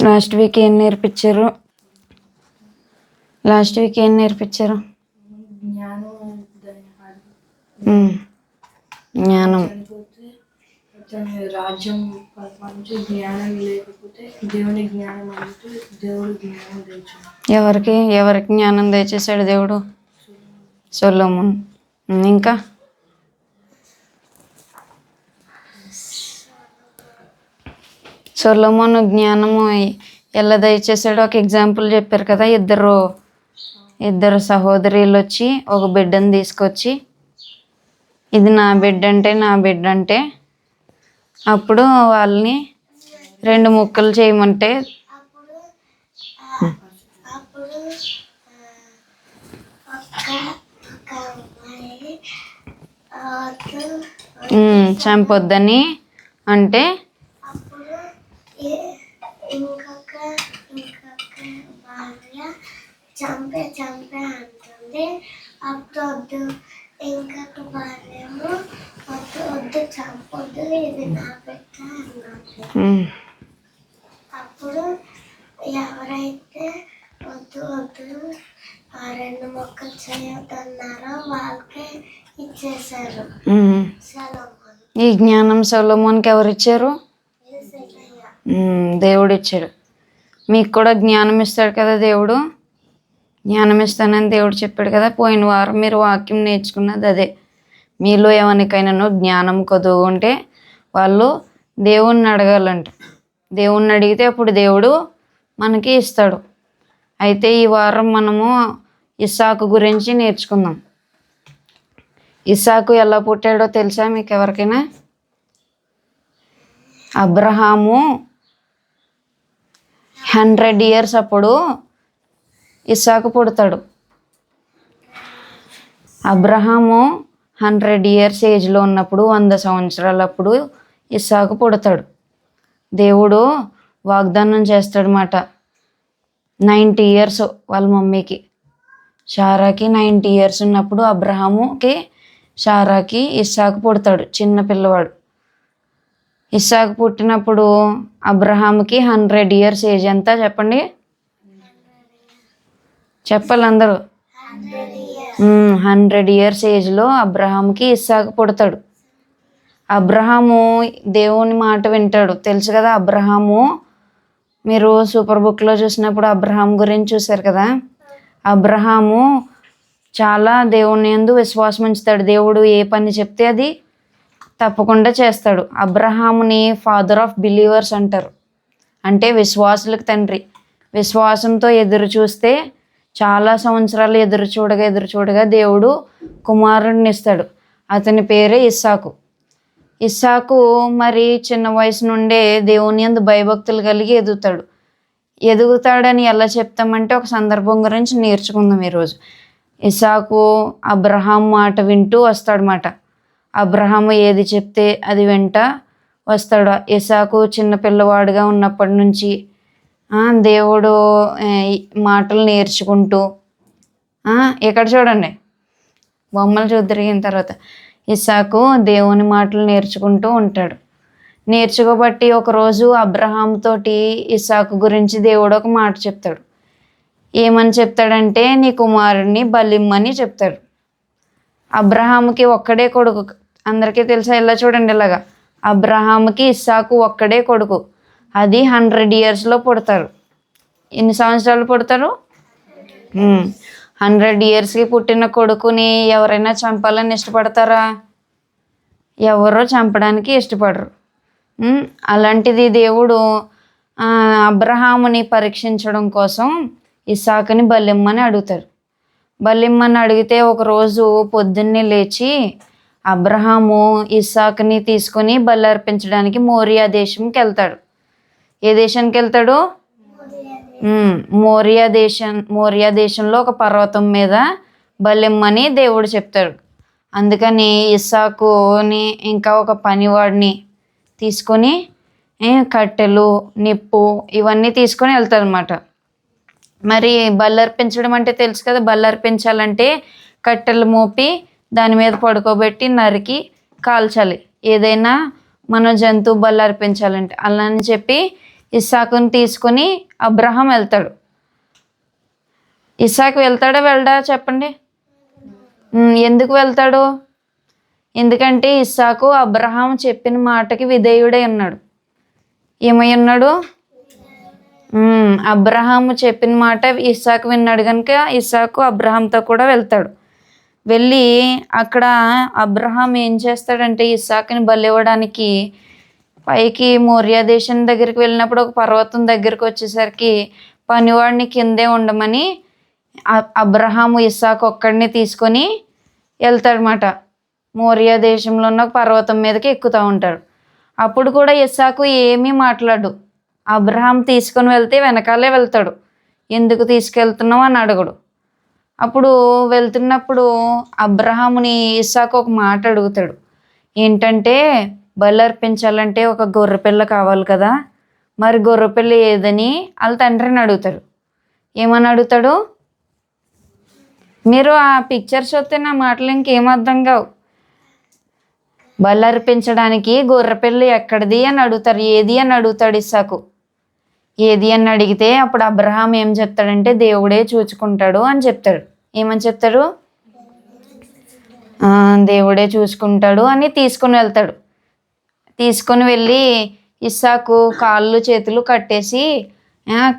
Last week ఏం నేర్పించారు? జ్ఞానం. రాజ్యం మంచి జ్ఞానం లేకపోతే దేవుని జ్ఞానం అంటే దేవుడు జ్ఞానం తెచ్చాడు. ఎవరికి జ్ఞానం దయచేశాడు దేవుడు? సొలొమోను. ఇంకా సొలొమోను జ్ఞానము ఎలా దయచేశాడో ఒక ఎగ్జాంపుల్ చెప్పారు కదా. ఇద్దరు సహోదరులు వచ్చి ఒక బిడ్డను తీసుకొచ్చి, ఇది నా బిడ్డ అంటే అప్పుడు వాళ్ళని 2 ముక్కలు చేయమంటే చంపొద్దని అంటే చంపే అంటుంది. అప్పుడు ఇంకొక భార్యము వద్దు చంపొద్దు, ఇది నా బిడ్డ అన్నది. అప్పుడు ఎవరైతే వద్దు 2 ముక్కలు చేయొద్దన్నారో వాళ్ళకే ఇచ్చేసారు సొలొమోను. ఈ జ్ఞానం సొలొమోన్కి ఎవరు ఇచ్చారు? దేవుడు ఇచ్చాడు. మీకు కూడా జ్ఞానం ఇస్తాడు కదా దేవుడు. జ్ఞానం ఇస్తానని దేవుడు చెప్పాడు కదా. పోయిన వారం మీరు వాక్యం నేర్చుకున్నది అదే. మీలో ఎవరికైనా జ్ఞానం కొదువు ఉంటే వాళ్ళు దేవుణ్ణి అడగాలంట. దేవుణ్ణి అడిగితే అప్పుడు దేవుడు మనకి ఇస్తాడు. అయితే ఈ వారం మనము ఇస్సాకు గురించి నేర్చుకుందాం. ఇస్సాకు ఎలా పుట్టాడో తెలుసా మీకు ఎవరికైనా? అబ్రహాము 100 years అప్పుడు ఇస్సాకు పుడతాడు. అబ్రహాము 100 years ఏజ్లో ఉన్నప్పుడు 100 సంవత్సరాలప్పుడు ఇస్సాకు పుడతాడు. దేవుడు వాగ్దానం చేస్తాడనమాట. 90 years వాళ్ళ మమ్మీకి షారాకి 90 years ఉన్నప్పుడు షారాకి ఇస్సాకు పుడతాడు, చిన్న పిల్లవాడు. ఇస్సాకు పుట్టినప్పుడు అబ్రహాముకి 100 years ఏజ్. ఎంత చెప్పండి, చెప్పాలి అందరూ. 100 years ఏజ్లో అబ్రహాముకి ఇస్సాకు పుడతాడు. అబ్రహాము దేవుని మాట వింటాడు. తెలుసు కదా అబ్రహాము, మీరు సూపర్ బుక్లో చూసినప్పుడు అబ్రహాం గురించి చూశారు కదా. అబ్రహాము చాలా దేవుని యందు విశ్వాసం ఉంచుతాడు. దేవుడు ఏ పని చెప్తే అది తప్పకుండా చేస్తాడు. అబ్రహాముని ఫాదర్ ఆఫ్ బిలీవర్స్ అంటారు. అంటే విశ్వాసులకు తండ్రి. విశ్వాసంతో ఎదురు చూస్తే చాలా సంవత్సరాలు ఎదురు చూడగా దేవుడు కుమారుడిని ఇస్తాడు. అతని పేరే ఇస్సాకు. ఇస్సాకు మరి చిన్న వయసు నుండే దేవుని యందు భయభక్తులు కలిగి ఎదుగుతాడని ఎలా చెప్తామంటే ఒక సందర్భం గురించి నేర్చుకుందాం ఈరోజు. ఇస్సాకు అబ్రహాం మాట వింటూ వస్తాడనమాట. అబ్రహాము ఏది చెప్తే అది వెంట వస్తాడు. ఇస్సాకు చిన్న పిల్లవాడుగా ఉన్నప్పటి నుంచి దేవుడు మాటలు నేర్చుకుంటూ, ఇక్కడ చూడండి బొమ్మలు చూద్దరిగిన తర్వాత ఇస్సాకు దేవుని మాటలు నేర్చుకుంటూ ఉంటాడు. నేర్చుకోబట్టి ఒకరోజు అబ్రహాం తోటి ఇస్సాకు గురించి దేవుడు ఒక మాట చెప్తాడు. ఏమని చెప్తాడంటే, నీ కుమారుడిని బలిమ్మని చెప్తాడు. అబ్రహాముకి ఒక్కడే కొడుకు. అందరికీ తెలుసా? ఇలా చూడండి, ఇలాగా అబ్రహాముకి ఇస్సాకు ఒక్కడే కొడుకు. అది 100 yearsలో పుడతారు. ఎన్ని సంవత్సరాలు పుడతారు? 100 yearsకి పుట్టిన కొడుకుని ఎవరైనా చంపాలని ఇష్టపడతారా? ఎవరో చంపడానికి ఇష్టపడరు. అలాంటిది దేవుడు అబ్రహాముని పరీక్షించడం కోసం ఇస్సాకుని బలిమ్మని అడుగుతాడు. బలిమ్మని అడిగితే ఒకరోజు పొద్దున్నే లేచి అబ్రహాము ఇస్సాకుని తీసుకొని బలి అర్పించడానికి మోరియా దేశంకి వెళ్తాడు. ఏ దేశానికి వెళ్తాడు? మోరియా దేశంలో ఒక పర్వతం మీద బలిమ్మని దేవుడు చెప్తాడు. అందుకని ఇస్సాకుని ఇంకా ఒక పనివాడిని తీసుకొని కట్టెలు, నిప్పు ఇవన్నీ తీసుకొని వెళ్తాడనమాట. మరి బలి అర్పించడం అంటే తెలుసు కదా. బలి అర్పించాలంటే కట్టెలు మోపి దాని మీద పడుకోబెట్టి నరికి కాల్చాలి. ఏదైనా మనం జంతువు బలి అర్పించాలంటే అలా అని చెప్పి ఇస్సాకుని తీసుకొని అబ్రహాం వెళ్తాడు. ఇస్సాకు వెళ్తాడా వెళ్ళడా చెప్పండి. ఎందుకు వెళ్తాడు? ఎందుకంటే ఇస్సాకు అబ్రహాం చెప్పిన మాటకి విధేయుడై ఉన్నాడు. ఏమై ఉన్నాడు? అబ్రహాము చెప్పిన మాట ఇస్సాకు విన్నాడు కనుక ఇస్సాకు అబ్రహాంతో కూడా వెళ్తాడు. వెళ్ళి అక్కడ అబ్రహాం ఏం చేస్తాడంటే ఇస్సాకుని బలి ఇవ్వడానికి పైకి మోరియా దేశం దగ్గరికి వెళ్ళినప్పుడు ఒక పర్వతం దగ్గరికి వచ్చేసరికి పనివాడిని కిందే ఉండమని అబ్రహాము ఇస్సాకు ఒక్కడిని తీసుకొని వెళ్తాడనమాట. మోరియా దేశంలో ఉన్న పర్వతం మీదకి ఎక్కుతూ ఉంటాడు. అప్పుడు కూడా ఇస్సాకు ఏమీ మాట్లాడు. అబ్రహాం తీసుకొని వెళ్తే వెనకాలే వెళ్తాడు. ఎందుకు తీసుకెళ్తున్నావు అని అడగడు. అప్పుడు వెళ్తున్నప్పుడు అబ్రహాముని ఇస్సాకు ఒక మాట అడుగుతాడు. ఏంటంటే బలి అర్పించాలంటే ఒక గొర్రెపిల్ల కావాలి కదా, మరి గొర్రెపిల్ల ఏదని వాళ్ళ తండ్రిని అడుగుతాడు. ఏమని అడుగుతాడు? మీరు ఆ పిక్చర్స్ వస్తే నా మాటలు ఇంకేం అర్థం కావు. బలి అర్పించడానికి గొర్రెపిల్ల ఎక్కడిది అని అడుగుతారు. ఏది అని అడుగుతాడు ఇస్సాకు. ఏది అని అడిగితే అప్పుడు అబ్రహాం ఏం చెప్తాడంటే దేవుడే చూసుకుంటాడు అని చెప్తాడు. ఏమని చెప్తాడు? దేవుడే చూసుకుంటాడు అని తీసుకొని వెళ్తాడు. తీసుకొని వెళ్ళి ఇస్సాకు కాళ్ళు చేతులు కట్టేసి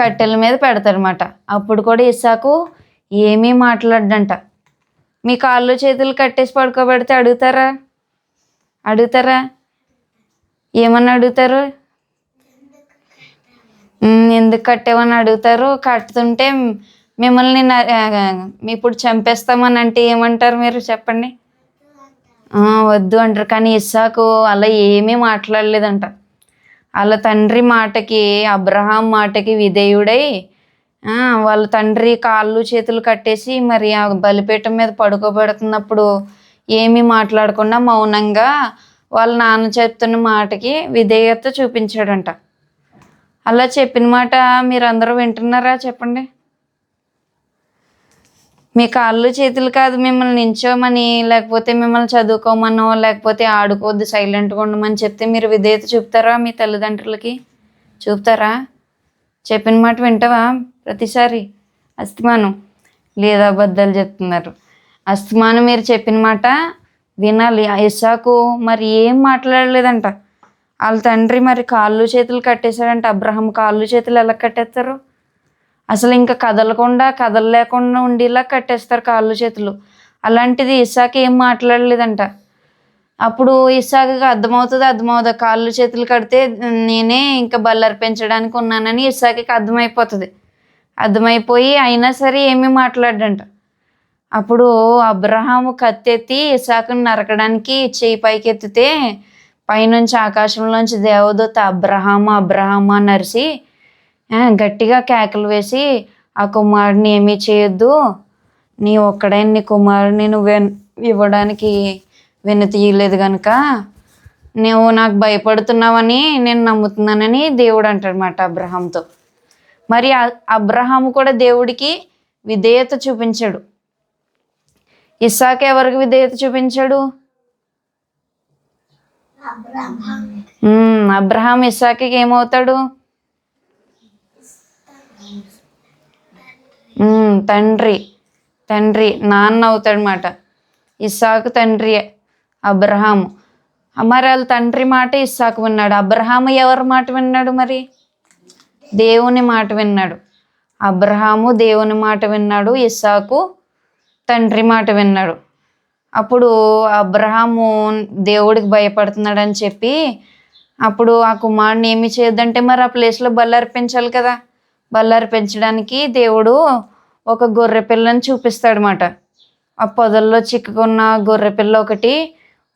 కట్టెల మీద పెడతాడనమాట. అప్పుడు కూడా ఇస్సాకు ఏమీ మాట్లాడంట. మీ కాళ్ళు చేతులు కట్టేసి పడుకోబెడితే అడుగుతారా? ఏమని అడుగుతారు? ఎందుకు కట్టేవని అడుగుతారు. కట్టుతుంటే మిమ్మల్ని ఇప్పుడు చంపేస్తామని అంటే ఏమంటారు మీరు చెప్పండి? వద్దు అంటారు. కానీ ఇస్సాకు అలా ఏమీ మాట్లాడలేదంట. వాళ్ళ తండ్రి మాటకి అబ్రహాం మాటకి విధేయుడై వాళ్ళ తండ్రి కాళ్ళు చేతులు కట్టేసి మరి ఆ బలిపీఠం మీద పడుకోబెడుతున్నప్పుడు ఏమీ మాట్లాడకుండా మౌనంగా వాళ్ళ నాన్న చెప్తున్న మాటకి విధేయత చూపించాడంట. అలా చెప్పిన మాట మీరు అందరూ వింటున్నారా చెప్పండి? మీ కాళ్ళు చేతులు కాదు మిమ్మల్ని నించోమని, లేకపోతే మిమ్మల్ని చదువుకోమనో, లేకపోతే ఆడుకోవద్దు సైలెంట్గా ఉండమని చెప్తే మీరు విధేయత చూపుతారా? మీ తల్లిదండ్రులకి చూపుతారా? చెప్పిన మాట వింటావా ప్రతిసారి? అస్తమానం లేదా అబద్ధాలు చెప్తున్నారు. అస్తమానం మీరు చెప్పిన మాట వినాలి. ఇస్సాకు మరి ఏం మాట్లాడలేదంట. వాళ్ళ తండ్రి మరి కాళ్ళు చేతులు కట్టేశాడంట. అబ్రహాం కాళ్ళు చేతులు ఎలా కట్టేస్తారు? అసలు ఇంకా కదలలేకుండా ఉండేలా కట్టేస్తారు కాళ్ళు చేతులు. అలాంటిది ఇస్సాకు ఏం మాట్లాడలేదంట. అప్పుడు ఇస్సాకుకి అర్థమవుతుంది. కాళ్ళు చేతులు కడితే నేనే ఇంకా బలి అర్పించడానికి ఉన్నానని ఇస్సాకుకి అర్థమైపోతుంది. అర్థమైపోయి అయినా సరే ఏమీ మాట్లాడంట. అప్పుడు అబ్రహాము కత్తెత్తి ఇస్సాకుని నరకడానికి చెయ్యి పైకెత్తితే పైనుంచి ఆకాశంలోంచి దేవదూత అబ్రహాము అని అరిసి గట్టిగా కేకలు వేసి ఆ కుమారుడిని ఏమీ చేయొద్దు, నీ ఒక్కడే నీ కుమారుడిని నువ్వు ఇవ్వడానికి వెనుతీయలేదు కనుక నువ్వు నాకు భయపడుతున్నావని నేను నమ్ముతున్నానని దేవుడు అంటాడనమాట అబ్రహాంతో. మరి అబ్రహాము కూడా దేవుడికి విధేయత చూపించాడు. ఇస్సాకు ఎవరికి విధేయత చూపించాడు? అబ్రహాం ఇస్సాకుకి ఏమవుతాడు? తండ్రి నాన్న అవుతాడనమాట. ఇస్సాకు తండ్రి అబ్రహాము. మరి వాళ్ళ తండ్రి మాట ఇస్సాకు విన్నాడు. అబ్రహాము ఎవరి మాట విన్నాడు? మరి దేవుని మాట విన్నాడు. అబ్రహాము దేవుని మాట విన్నాడు, ఇస్సాకు తండ్రి మాట విన్నాడు. అప్పుడు అబ్రహాము దేవుడికి భయపడుతున్నాడని చెప్పి అప్పుడు ఆ కుమారుడిని ఏమి చేయొద్దంటే మరి ఆ ప్లేస్లో బలి అర్పించాలి కదా. బలి అర్పించడానికి దేవుడు ఒక గొర్రె పిల్లని చూపిస్తాడనమాట. ఆ పొదల్లో చిక్కుకున్న గొర్రె పిల్ల ఒకటి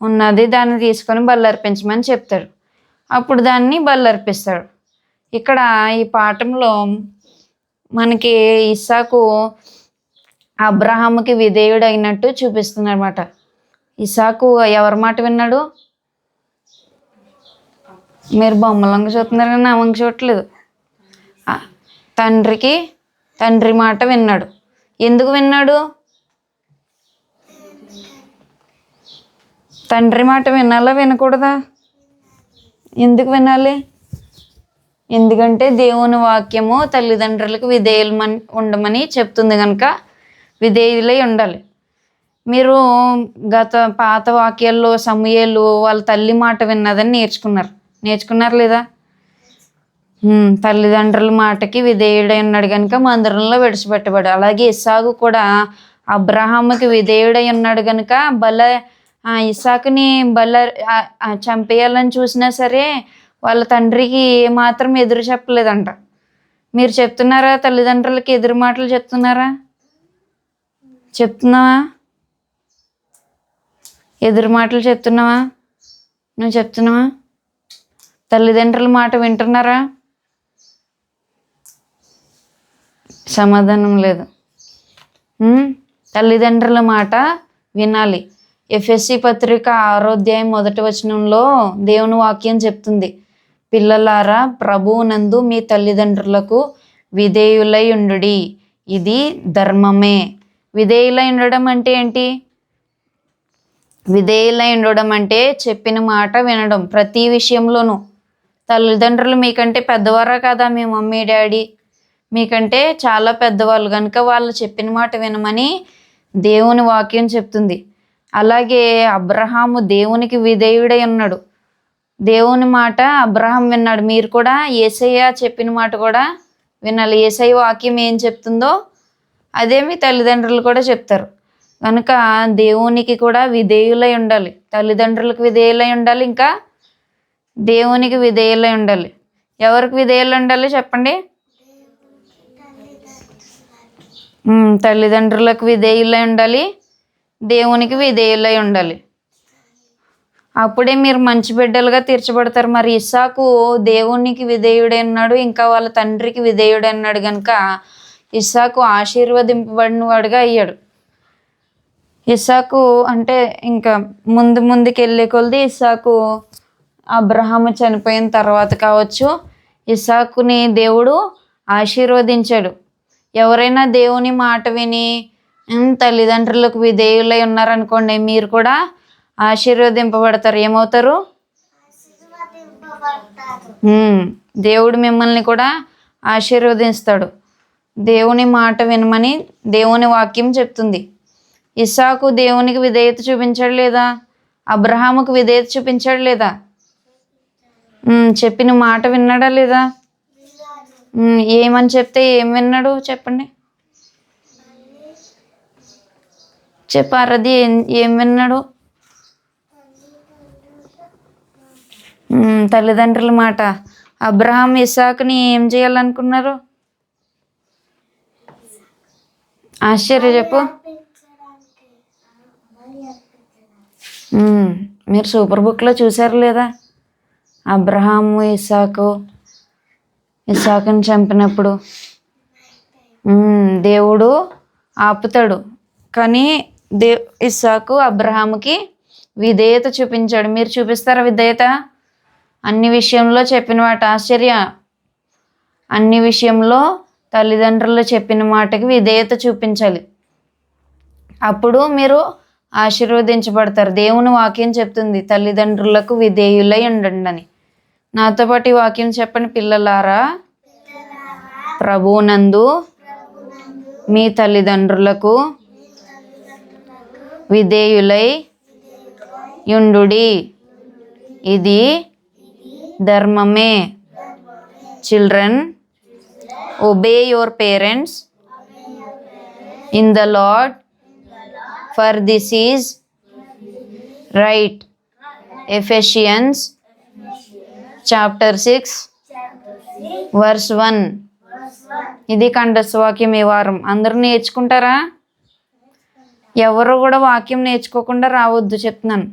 ఉన్నది, దాన్ని తీసుకొని బలి అర్పించమని చెప్తాడు. అప్పుడు దాన్ని బలి అర్పిస్తాడు. ఇక్కడ ఈ పాఠంలో మనకి ఇస్సాకు అబ్రహాముకి విధేయుడు అయినట్టు చూపిస్తుంది అనమాట. ఇస్సాకు ఎవరి మాట విన్నాడు? మీరు బొమ్మలంగా చూస్తున్నారు కానీ నా వంక చూడట్లేదు. తండ్రి మాట విన్నాడు. ఎందుకు విన్నాడు? తండ్రి మాట వినాలా వినకూడదా? ఎందుకు వినాలి? ఎందుకంటే దేవుని వాక్యము తల్లిదండ్రులకు ఉండమని చెప్తుంది కనుక విధేయులై ఉండాలి. మీరు పాత వాక్యాల్లో సమూయేలు వాళ్ళ తల్లి మాట విన్నదని నేర్చుకున్నారు లేదా? తల్లిదండ్రుల మాటకి విధేయుడై ఉన్నాడు కనుక మందిరంలో విడిచిపెట్టబడు. అలాగే ఇస్సాకు కూడా అబ్రహాముకి విధేయుడై ఉన్నాడు కనుక ఇస్సాకుని చంపేయాలని చూసినా సరే వాళ్ళ తండ్రికి ఏమాత్రం ఎదురు చెప్పలేదంట. మీరు చెప్తున్నారా? తల్లిదండ్రులకి ఎదురు మాటలు చెప్తున్నావా? ఎదురు మాటలు చెప్తున్నావా? నువ్వు చెప్తున్నావా? తల్లిదండ్రుల మాట వింటున్నారా? సమాధానం లేదు. తల్లిదండ్రుల మాట వినాలి. ఎఫెసీ పత్రిక 6వ అధ్యాయం 1వ వచనంలో దేవుని వాక్యం చెప్తుంది, పిల్లలారా ప్రభువునందు మీ తల్లిదండ్రులకు విధేయులై ఉండుడి, ఇది ధర్మమే. విధేయులై ఉండడం అంటే ఏంటి? విధేయులై ఉండడం అంటే చెప్పిన మాట వినడం ప్రతి విషయంలోనూ. తల్లిదండ్రులు మీకంటే పెద్దవారా కదా? మీ మమ్మీ డాడీ మీకంటే చాలా పెద్దవాళ్ళు కనుక వాళ్ళు చెప్పిన మాట వినమని దేవుని వాక్యం చెప్తుంది. అలాగే అబ్రహాము దేవునికి విధేయుడై ఉన్నాడు. దేవుని మాట అబ్రహాం విన్నాడు. మీరు కూడా యేసయ్య చెప్పిన మాట కూడా వినాలి. యేసయ్య వాక్యం ఏం చెప్తుందో అదే మీ తల్లిదండ్రులు కూడా చెప్తారు కనుక దేవునికి కూడా విధేయులై ఉండాలి. తల్లిదండ్రులకు విధేయులై ఉండాలి, ఇంకా దేవునికి విధేయులై ఉండాలి. ఎవరికి విధేయులు ఉండాలి చెప్పండి? తల్లిదండ్రులకు విధేయులై ఉండాలి, దేవునికి విధేయులై ఉండాలి. అప్పుడే మీరు మంచి బిడ్డలుగా తీర్చబడతారు. మరి ఇస్సాకు దేవునికి విధేయుడై ఉన్నాడు, ఇంకా వాళ్ళ తండ్రికి విధేయుడై ఉన్నాడు కనుక ఇస్సాకు ఆశీర్వదింపబడిన వాడుగా అయ్యాడు. ఇస్సాకు అంటే ఇంకా ముందుకు వెళ్ళే కొలది ఇస్సాకు అబ్రహాము చనిపోయిన తర్వాత కావచ్చు ఇస్సాకుని దేవుడు ఆశీర్వదించాడు. ఎవరైనా దేవుని మాట విని తల్లిదండ్రులకు విధేయులై ఉన్నారనుకోండి, మీరు కూడా ఆశీర్వదింపబడతారు. ఏమవుతారు? దేవుడు మిమ్మల్ని కూడా ఆశీర్వదిస్తాడు. దేవుని మాట వినమని దేవుని వాక్యం చెప్తుంది. ఇస్సాకు దేవునికి విధేయత చూపించాడు లేదా? అబ్రహాముకు విధేయత చూపించాడు లేదా? చెప్పిన మాట విన్నాడా లేదా? ఏమని చెప్తే ఏం విన్నాడు చెప్పండి? చెప్పారది ఏం విన్నాడు? తల్లిదండ్రుల మాట. అబ్రహాం ఇస్సాకుని ఏం చేయాలనుకున్నారు? ఆశ్చర్య చెప్పు. మీరు సూపర్ బుక్లో చూసారు లేదా? అబ్రహాము ఇస్సాకుని చంపినప్పుడు దేవుడు ఆపుతాడు, కానీ ఇస్సాకు అబ్రహాముకి విధేయత చూపించాడు. మీరు చూపిస్తారా విధేయత? అన్ని విషయంలో చెప్పిన మాట. ఆశ్చర్య, అన్ని విషయంలో తల్లిదండ్రులు చెప్పిన మాటకి విధేయత చూపించాలి. అప్పుడు మీరు ఆశీర్వదించబడతారు. దేవుని వాక్యం చెప్తుంది తల్లిదండ్రులకు విధేయులై ఉండండి అని. నాతో పాటు ఈ వాక్యం చెప్పండి. పిల్లలారా ప్రభువునందు మీ తల్లిదండ్రులకు విధేయులై యుండుడి, ఇది ధర్మమే. Children, obey your parents in the Lord, for this is right. Ephesians chapter 6 verse 1. ఇది కంఠస్థవాక్యం. ఈ వారం అందరూ నేర్చుకుంటారా? ఎవరు కూడా వాక్యం నేర్చుకోకుండా రావద్దు చెప్తున్నాను.